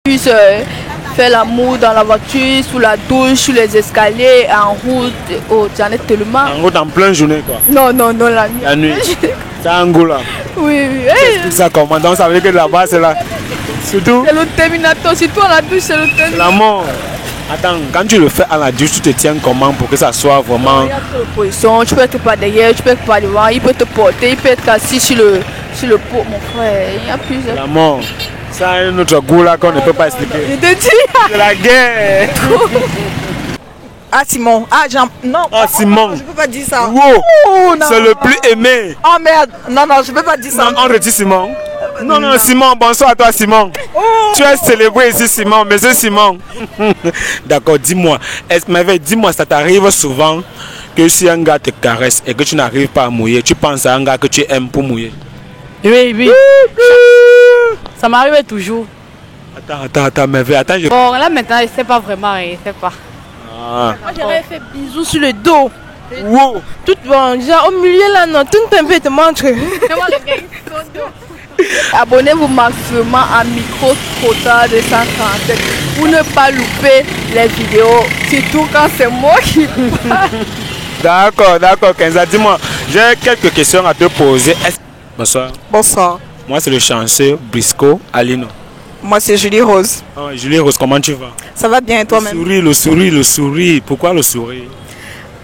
puisse faire l'amour dans la voiture, sous la douche, sur les escaliers, en route. Oh, j'en ai tellement. En route en pleine journée quoi. Non, non, non, la nuit. La nuit. C'est un goût là. Oui, oui. Explique ça comment. Donc ça veut dire que là-bas c'est là. Surtout. C'est le terminateur. Surtout à la douche, c'est le terminateur. La mort. Attends, quand tu le fais à la douche, tu te tiens comment pour que ça soit vraiment. Il y a toute position. Tu peux être pas derrière, tu peux être pas devant. Il peut te porter, il peut être assis sur le pot, mon frère. Il y a plusieurs. La mort. Ça a un autre goût là qu'on ne peut pas expliquer. Je te dis. C'est la guerre. Ah Simon, ah Jean, non. Ah Simon. Je peux pas dire ça. Wow. Oh, C'est le plus aimé. Oh merde, non, non, je peux pas dire ça. Non, on retire Simon. Non, non, Simon, bonsoir à toi Simon. Oh. Tu es célébré ici Simon, monsieur Simon. D'accord, dis-moi, dis-moi, ça t'arrive souvent que si un gars te caresse et que tu n'arrives pas à mouiller, tu penses à un gars que tu aimes pour mouiller? Oui, oui. Ça m'arrive toujours. Attends, merveille, attends. Bon, là maintenant, je sais pas vraiment, je sais pas. Ah. Moi, j'aurais fait bisous sur le dos. Wow. Tout bon, genre au milieu là, non, tout un peu te montre. Abonnez-vous massivement à Micro Trottoir 237 pour ne pas louper les vidéos, surtout quand c'est moi qui parle. D'accord, Kenza, dis-moi, j'ai quelques questions à te poser. Bonsoir. Bonsoir. Moi, c'est le chanceux Brisco Alino. Moi c'est Julie Rose. Oh, Julie Rose, comment tu vas? Ça va bien et toi-même? Le sourire. Pourquoi le sourire?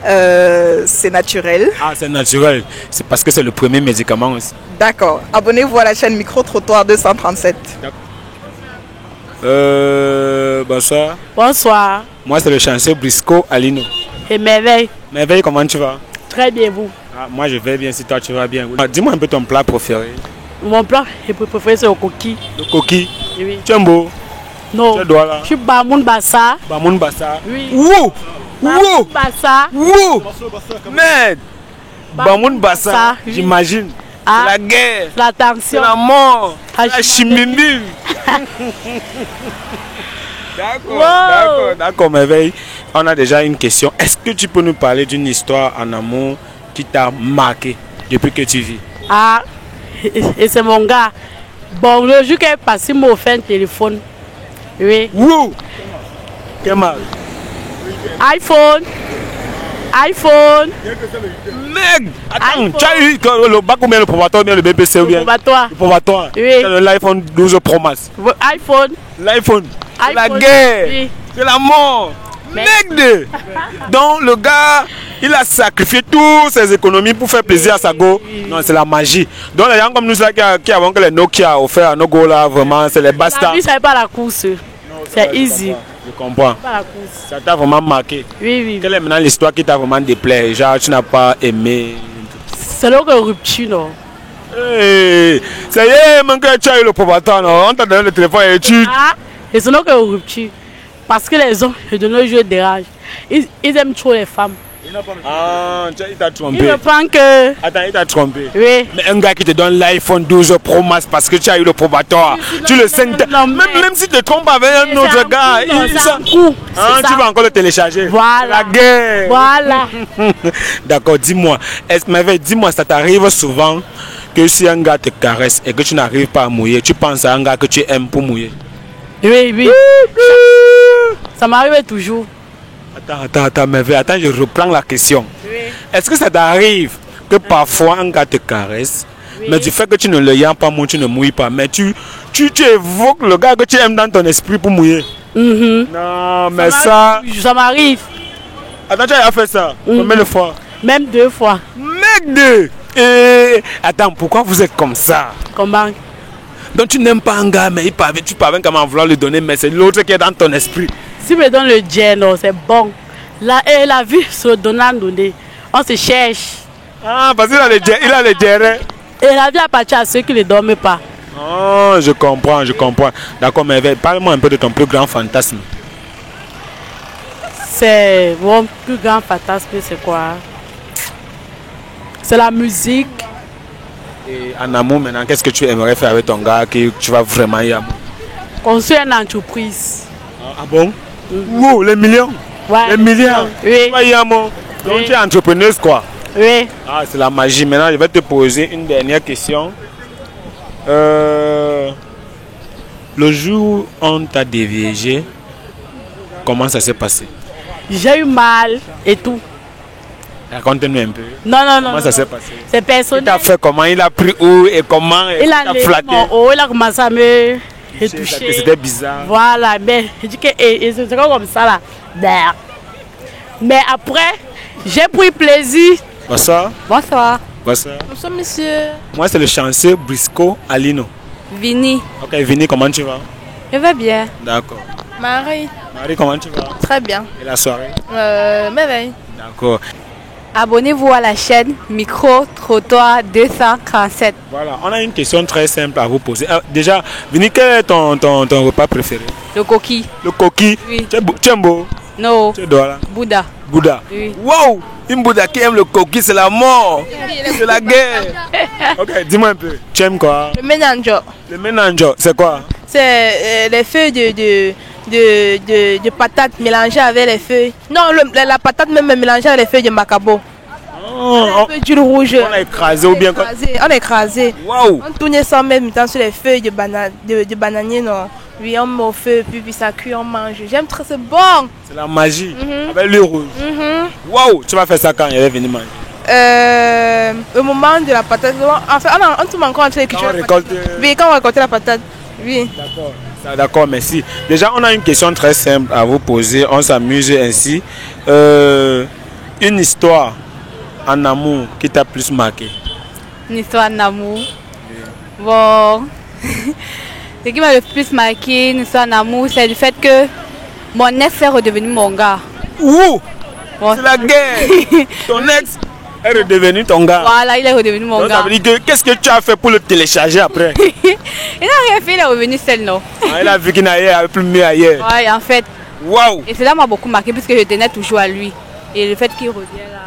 C'est naturel. Ah, c'est naturel. C'est parce que c'est le premier médicament aussi. D'accord. Abonnez-vous à la chaîne Micro Trottoir 237. Bonsoir. Bonsoir. Moi, c'est le chanceux Brisco Alino. Et merveille. Merveille, comment tu vas? Très bien, vous. Ah, moi, je vais bien si toi, tu vas bien. Ah, dis-moi un peu ton plat préféré. Mon plat préféré, c'est le coquille. Le coquille. Oui. Tu es beau? Non. Tu es droit là? Je suis Bamoun Bassa. Bamoun Bassa. Oui. Wow! Bamoun Bassa. Wow! Merde! Bamoun Bassa, Bassa, oui. j'imagine. Ah. C'est la guerre. La C'est tension. la mort. Ah, La chimimbi. D'accord, merveille. On a déjà une question. Est-ce que tu peux nous parler d'une histoire en amour qui t'a marqué depuis que tu vis? Ah, et c'est mon gars. Bon, le jour qu'elle est passé, il m'a offert un téléphone. Oui. Wouh! Quel mal. iPhone. Mec! Attends, iPhone. tu as eu le bac ou bien le probatoire ou bien le BPC ou bien? Probatoire. Le probatoire. Oui. C'est l'iPhone 12 Pro Max. iPhone. L'iPhone. C'est la iPhone, guerre. oui. C'est la mort. Mais- Mec! Donc le gars, il a sacrifié toutes ses économies pour faire plaisir à sa go. Non, c'est la magie. Donc les gens comme nous là qui avons que les Nokia offert à nos go là, vraiment, c'est les basta. La vie, c'est pas la course. C'est easy. Je comprends. Pas la course. Ça t'a vraiment marqué. Oui, oui. Quelle est maintenant l'histoire qui t'a vraiment déplaît? Genre, tu n'as pas aimé. C'est là que rupture, non? Hey, ça y est, mon gars, tu as eu le probatoire, non? On t'a donné le téléphone et tu. Ah, et c'est là que rupture. Parce que les hommes de nos jours dérangent. Ils aiment trop les femmes. Ah, il t'a Ils trompé. ne pensent que. Attends, il t'a trompé. Oui. Mais un gars qui te donne l'iPhone 12 Pro Max parce que tu as eu le probatoire, tu le sais. non, mais- Même si tu te trompes avec un autre gars, tu vas encore le télécharger. Voilà. La guerre. Voilà. D'accord, dis-moi, dis-moi, ça t'arrive souvent que si un gars te caresse et que tu n'arrives pas à mouiller, tu penses à un gars que tu aimes pour mouiller? Oui, oui. Ça m'arrive toujours. Attends, merveille, attends, je reprends la question. Oui. Est-ce que ça t'arrive que parfois un gars te caresse, mais du fait que tu ne le yens pas, tu ne mouilles pas, mais tu évoques le gars que tu aimes dans ton esprit pour mouiller? Non, mais ça... Ça m'arrive. Attends, tu as fait ça combien de fois? Même 2 fois. Mec attends, pourquoi vous êtes comme ça? Comment? Donc tu n'aimes pas un gars, mais tu parviens comment à vouloir lui donner, mais c'est l'autre qui est dans ton esprit. Si me donne le gène, c'est bon. La vie se donnant donné. On se cherche. Ah, parce qu'il a les gérés. Et la vie appartient à ceux qui ne dorment pas. Oh, je comprends. D'accord, mais parle-moi un peu de ton plus grand fantasme. C'est mon plus grand fantasme, c'est quoi? C'est la musique. Et en amour maintenant, qu'est-ce que tu aimerais faire avec ton gars que tu vas vraiment y amour? Construire une entreprise. Ah bon? Wow, les millions? Ouais. Les milliards? Oui. Tu vas y amour? Donc Oui. tu es entrepreneuse quoi? Oui. Ah, c'est la magie. Maintenant, je vais te poser une dernière question. Le jour où on t'a déviégé, comment ça s'est passé? J'ai eu mal et tout. Raconte-nous un peu. Non, non, non. Comment ça s'est passé? C'est personnel. Il t'a fait comment? Il a pris où et comment? Il a levé flatté? mon haut, il a commencé à me toucher. C'était bizarre. Voilà, mais je dis que c'est comme ça là. Bah. Mais après, j'ai pris plaisir. Bonsoir. Bonsoir. Bonsoir. Bonsoir, monsieur. Moi, c'est le chanceux Brisco Alino. Vini. Ok, Vini, comment tu vas? Je vais bien. D'accord. Marie. Marie, comment tu vas? Très bien. Et la soirée? Merveille. D'accord. Abonnez-vous à la chaîne Micro Trottoir 237. Voilà, on a une question très simple à vous poser. Déjà, Vini, quel est ton repas préféré? Le coquille. Le coquille. Oui. Tu aimes beau? Non. Tu es Douala? Bouddha. Bouddha. Oui. Wow! Une Bouddha qui aime le coquille, c'est la mort. C'est la guerre. Ok, dis-moi un peu. Tu aimes quoi? Le ménanjo. Le ménanjo, c'est quoi? C'est les feuilles de patates mélangées avec les feuilles. Non, la patate même mélangée avec les feuilles de macabo. Un peu d'huile rouge. On a écrasé ou bien quoi? On a écrasé. Waouh! On tournait ça en même temps sur les feuilles de bananier, non. Oui, on met au feu, puis ça cuit, on mange. J'aime très, c'est bon. C'est la magie. Avec l'huile rouge. Waouh! Tu vas faire ça quand il va venir manger? Au moment de la patate, en fait, on tourne encore entre les Quand on récolte. Oui, quand on récolte la patate. Oui. D'accord. D'accord, merci. Déjà, on a une question très simple à vous poser. On s'amuse ainsi. Une histoire en amour qui t'a plus marqué? Une histoire en amour. Bon. Ce qui m'a le plus marqué, une histoire en amour, c'est le fait que mon ex est redevenu mon gars. Ouh! Bon. C'est la guerre! Ton ex est redevenu ton gars. Voilà, il est redevenu mon Donc, gars. ça veut dire que qu'est-ce que tu as fait pour le télécharger après? Il n'a rien fait, il est revenu seul, non? Il a vu qu'il n'avait plus mieux ailleurs. Ouais, en fait. Waouh! Et cela m'a beaucoup marqué puisque je tenais toujours à lui. Et le fait qu'il revienne là.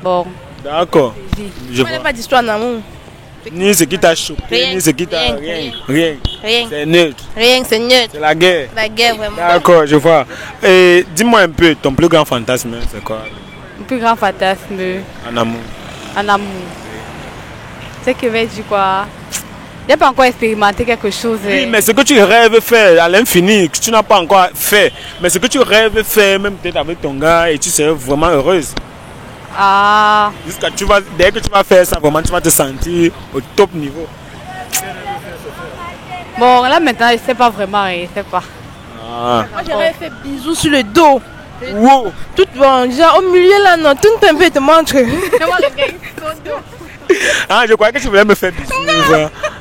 Bon. D'accord. Je Il n'y a vois. pas d'histoire en amour. Ni ce qui t'a choqué, Rien, ni ce qui t'a. rien, Rien. Rien. C'est neutre. Rien, c'est neutre. C'est la guerre. La guerre, vraiment. D'accord, je vois. Et dis-moi un peu, ton plus grand fantasme, c'est quoi? Le plus grand fantasme En amour. en amour. C'est que je vais dire quoi? Je n'ai pas encore expérimenté quelque chose. Oui, mais ce que tu rêves faire à l'infini, que tu n'as pas encore fait, mais ce que tu rêves faire, même peut-être avec ton gars, et tu serais vraiment heureuse. Ah. Dès que tu vas faire ça, vraiment, tu vas te sentir au top niveau. Bon, là maintenant, je ne sais pas vraiment, je ne sais pas. Ah. Moi, j'aurais fait bisous sur le dos. Wow. Tout bon, déjà au milieu là, non, tout un peu te montre. Ah, je croyais que tu voulais me faire bisous.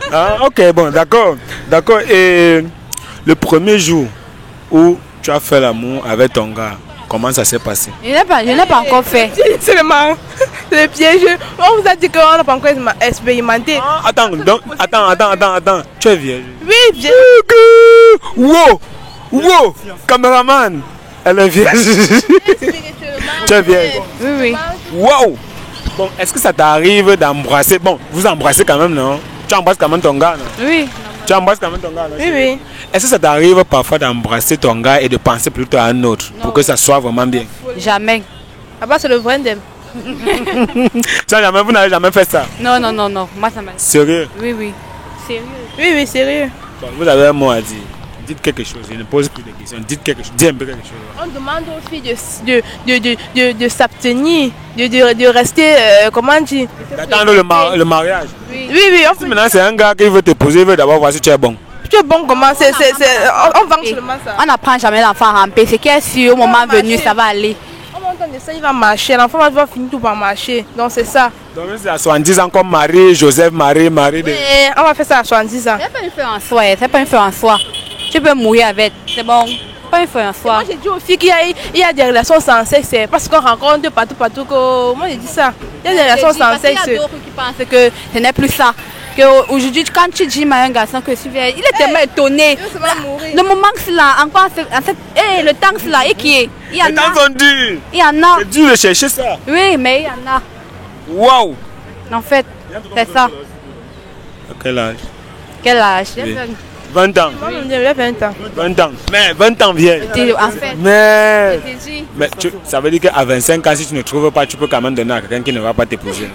Ah, ok, bon, d'accord. D'accord. Et le premier jour où tu as fait l'amour avec ton gars, comment ça s'est passé? Je n'ai pas encore fait. C'est le piège. On vous a dit qu'on n'a pas encore expérimenté. Ah, attends. Tu es vierge. Oui, bien. Wow! Wow! Caméraman! Elle est vierge. Tu es vierge. Oui, oui. Wow! Bon, est-ce que ça t'arrive d'embrasser? Bon, vous embrassez quand même, non? Tu embrasses quand même ton gars, non? Oui. Tu embrasses quand même ton gars, non? Oui, oui. Est-ce que ça t'arrive parfois d'embrasser ton gars et de penser plutôt à un autre pour que ça soit vraiment bien? Jamais. Là-bas, c'est le vrai ndem. Vous n'avez jamais fait ça? Non. Moi, ça m'a. Sérieux? Oui, oui. Sérieux. Oui, oui, sérieux. Bon, vous avez un mot à dire. Dites quelque chose. Je ne pose plus de questions. Dites quelque chose. Dis un peu quelque chose. On demande aux filles de s'abstenir, de rester, comment dire? D'attendre le mariage. Oui, oui, Si maintenant c'est un gars qui veut te poser, il veut d'abord voir si tu es bon. tu es bon comment? On vend seulement ça. On n'apprend jamais l'enfant à ramper. C'est qu'est sûr, au moment venu, ça va aller. On entend de ça, il va marcher. L'enfant va finir tout par marcher. Donc c'est ça. Donc c'est à 70 ans comme Marie, Joseph, Marie de... Et on va faire ça à 70 ans. C'est pas une fin en soi. C'est pas une fin en soi. Tu peux mourir avec. C'est bon. Pas une fin en soi. Moi j'ai dit aux filles qu'il y a des relations sans sexe. C'est parce qu'on rencontre partout que... Moi j'ai dit ça. Il y a des relations sans sexe. Il y a d'autres qui pensent que ce n'est plus ça. Aujourd'hui, quand tu dis à un garçon que tu viens, il est tellement étonné. Le moment que c'est là, encore, le temps que c'est là, et qui est? Il y en a. Les temps sont durs. Il y en a. C'est dur de chercher ça. Oui, mais il y en a. Waouh. En fait, c'est ça. À quel âge? Quel âge? Oui. 20 ans. Moi je dirais 20 ans. 20 ans. Mais 20 ans vieille. En fait, Mais mais ça veut dire qu'à 25 ans, si tu ne trouves pas, tu peux quand même donner à quelqu'un qui ne va pas t'épouser.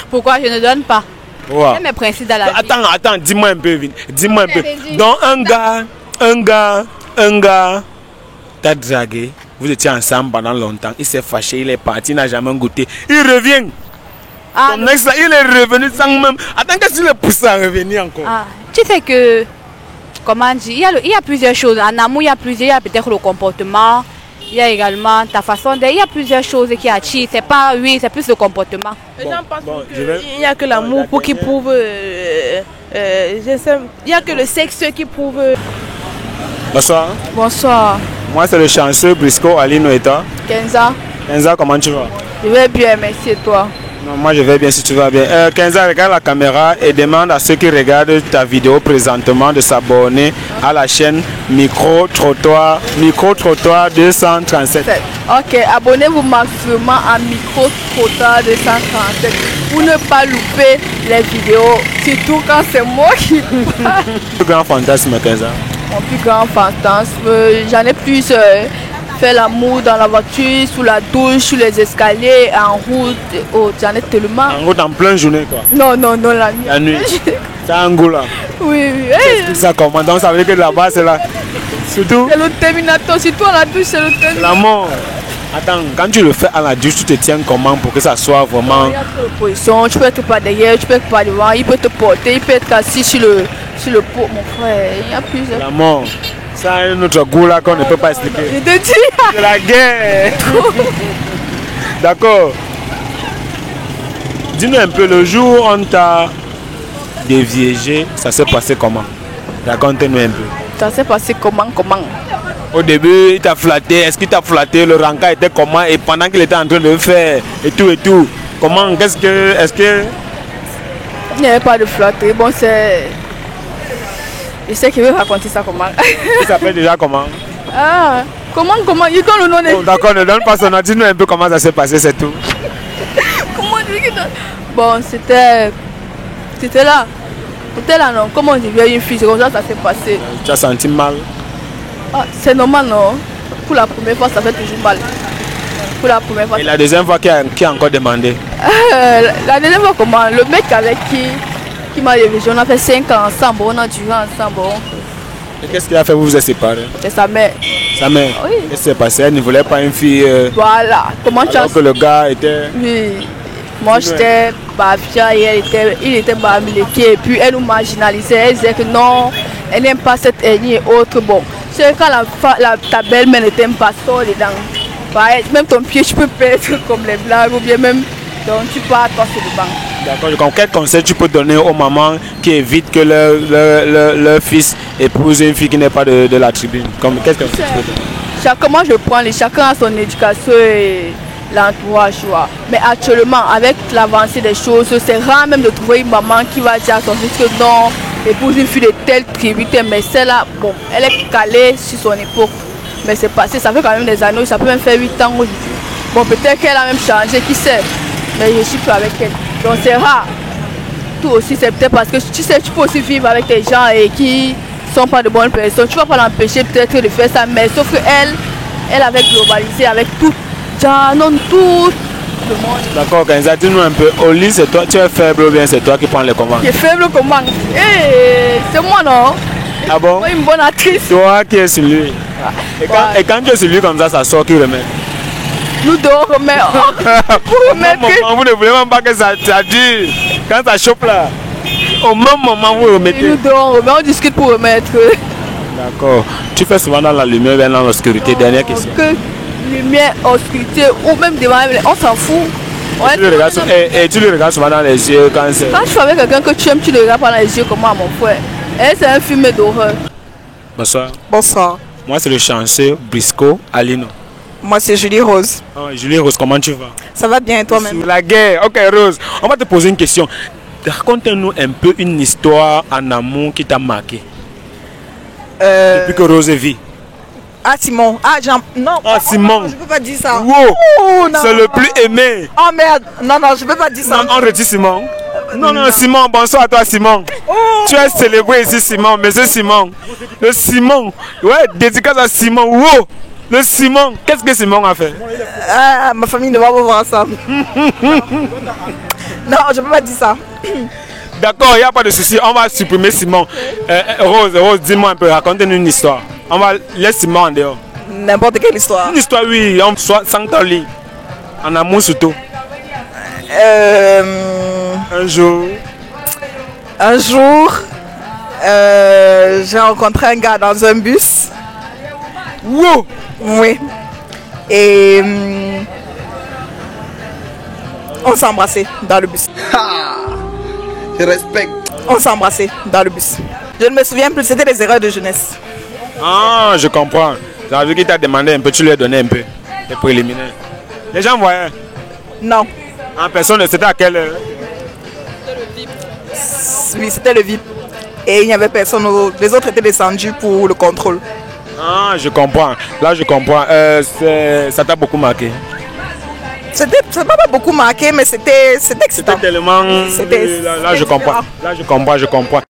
pourquoi je ne donne pas? Ouais. J'ai mes principes dans la vie. Attends, dis-moi un peu, dis-moi un peu. Donc un gars t'a dragué, vous étiez ensemble pendant longtemps, il s'est fâché, il est parti, il n'a jamais goûté. Il revient. Ah, Ton ex, là, il est revenu sans même. Attends, qu'est-ce que tu le pousses à revenir encore? ah, tu sais que, comment dire, il y a plusieurs choses. En amour, il y a peut-être le comportement, il y a également ta façon d'être. Il y a plusieurs choses qui attirent. C'est pas, oui, c'est plus le comportement. Les gens pensent qu'il n'y a que l'amour pour qui prouve. Il n'y a que le sexe qui prouve. Bonsoir. Bonsoir. Moi, c'est le chanceux Brisco Alino et toi. Kenza, Kenza, comment tu vas? je vais bien, merci et toi. Non, moi je vais bien si tu vas bien. Kenza, regarde la caméra et demande à ceux qui regardent ta vidéo présentement de s'abonner à la chaîne Micro Trottoir 237. Ok, abonnez-vous maximum à Micro Trottoir 237 pour ne pas louper les vidéos, surtout quand c'est moi qui parle. Plus grand fantasme, Kenza. Mon plus grand fantasme, j'en ai plusieurs. Faire l'amour dans la voiture, sous la douche, sur les escaliers, en route. Oh, j'en ai tellement. En route en pleine journée quoi. Non, la nuit. La nuit. C'est un goût là. Oui. Ça comment? Donc ça veut dire que là-bas c'est là. Surtout. C'est le terminateur, surtout à la douche, c'est le terminateur. L'amour. Attends, quand tu le fais à la douche, tu te tiens comment pour que ça soit vraiment. Il y a trop de positions, tu peux être par derrière, tu peux être par devant, il peut te porter, il peut être assis sur le pot, mon frère. Il y a plusieurs. L'amour. Ça a un autre goût là qu'on ne peut pas expliquer. Je te dis. C'est la guerre. D'accord. Dis-nous un peu, le jour où on t'a déviégé, ça s'est passé comment? Raconte-nous un peu. Ça s'est passé comment? Au début, il t'a flatté. Est-ce qu'il t'a flatté? Le rencard était comment? Et pendant qu'il était en train de le faire, et tout. Comment? Est-ce que... Il n'y avait pas de flatterie. Bon, c'est... Je sais qu'il veut raconter ça comment. Il s'appelle déjà comment? Ah, comment? Il donne le nom de... Oh, d'accord, ne donne pas son nom. Dis-nous un peu comment ça s'est passé, c'est tout. Comment dire qu'il donne... Bon, c'était là. C'était là, non? Comment on dit, une fille, c'est comme ça s'est passé. Tu as senti mal? Ah, c'est normal, non? Pour la première fois, ça fait toujours mal. Pour la première fois. Et la deuxième fois, qui a encore demandé? La deuxième fois, comment? Le mec avec qui m'a réveillé, on a fait 5 ans ensemble, on a duré ensemble. Et qu'est-ce qu'il a fait? Vous vous êtes séparés? C'est sa mère. Sa mère? Oui. Qu'est-ce qui s'est passé? Elle ne voulait pas une fille. Voilà. Comment tu as... Alors que le gars était. Oui. Moi j'étais bafia et il était bamileke. Et puis elle nous marginalisait. Elle disait que non, elle n'aime pas cette ethnie et autres. Bon, c'est quand ta belle-mère ne t'aime pas, sors dedans. Pareil, même ton pied, tu peux perdre comme les blagues ou bien même. Donc tu pars toi sur le banc. D'accord. Quel conseil tu peux donner aux mamans qui évitent que leur fils épouse une fille qui n'est pas de la tribune? Qu'est-ce que tu peux donner? Comment je prends chacun a son éducation et l'entourage. Mais actuellement, avec l'avancée des choses, c'est rare même de trouver une maman qui va dire à son fils que non, épouse une fille de telle tribu, mais celle-là, bon, elle est calée sur son époque. Mais c'est passé, ça fait quand même des années, ça peut même faire 8 ans aujourd'hui. Bon, peut-être qu'elle a même changé, qui sait. Mais je suis plus avec elle. Donc c'est rare. Tout aussi, c'est peut-être parce que tu sais, tu peux aussi vivre avec des gens et qui sont pas de bonnes personnes. Tu vas pas l'empêcher peut-être de faire ça, mais sauf qu'elle, elle avait globalisé avec tout. Non, tout le monde. D'accord, Kenza, dis-nous un peu. Au lit, c'est toi, tu es faible ou bien c'est toi qui prends les commandes? Tu es faible comment? C'est moi, non? Ah bon? Moi, une bonne actrice. Toi qui es sur lui. Et quand tu es sur lui comme ça sort qui remet? Nous deux on remet. Pour remettre. Vous ne voulez même pas que ça dure. Quand ça chope là, au même moment vous remettez. Nous deux on remet, on discute pour remettre. D'accord. Tu fais souvent dans la lumière ou dans l'obscurité? Dernière question. Lumière, obscurité ou même devant, on s'en fout. Et tu le regardes souvent dans les yeux quand c'est... Quand tu fais avec quelqu'un que tu aimes, tu le regardes pas dans les yeux comme moi, mon frère. Et c'est un film d'horreur. Bonsoir. Bonsoir. Moi c'est le chanceux Brisco Alino. Moi c'est Julie Rose. Oh, Julie Rose, comment tu vas? Ça va bien toi-même? Sur la guerre. Ok Rose, on va te poser une question. Raconte-nous un peu une histoire en amour qui t'a marqué. Depuis que Rose vit. Ah Simon. Ah Jean. Non. Ah Simon. Je peux pas dire ça. Wow. Oh, c'est le plus aimé. Oh merde. Non, je peux pas dire ça. Non, on redit Simon. Non, Simon, bonsoir à toi Simon. Oh. Tu es célébré ici Simon, monsieur Simon. Le Simon. Ouais, dédicace à Simon. Wow. Le Simon. Qu'est-ce que Simon a fait? Ma famille ne va pas voir ça. Non, je peux pas dire ça. D'accord, il n'y a pas de souci. On va supprimer Simon. Rose, dis-moi un peu, raconte-nous une histoire. On va laisser Simon en dehors. N'importe quelle histoire. Une histoire, oui, on soit sans lit. En amour surtout. Un jour, j'ai rencontré un gars dans un bus. wow, Oui. Et on s'est embrassé dans le bus. Je respecte. On s'est embrassé dans le bus. Je ne me souviens plus, c'était des erreurs de jeunesse. ah, je comprends. Ça veut dire qu'il t'a demandé un peu, tu lui as donné un peu. Les préliminaires. Les gens voyaient. Non. En personne, c'était à quelle heure? Oui, c'était le VIP. Et il n'y avait personne. Les autres étaient descendus pour le contrôle. Ah, je comprends. Là, je comprends. Ça t'a beaucoup marqué. Ça m'a pas beaucoup marqué, mais c'était excitant. C'était tellement. C'était Là, je comprends. Là, je comprends.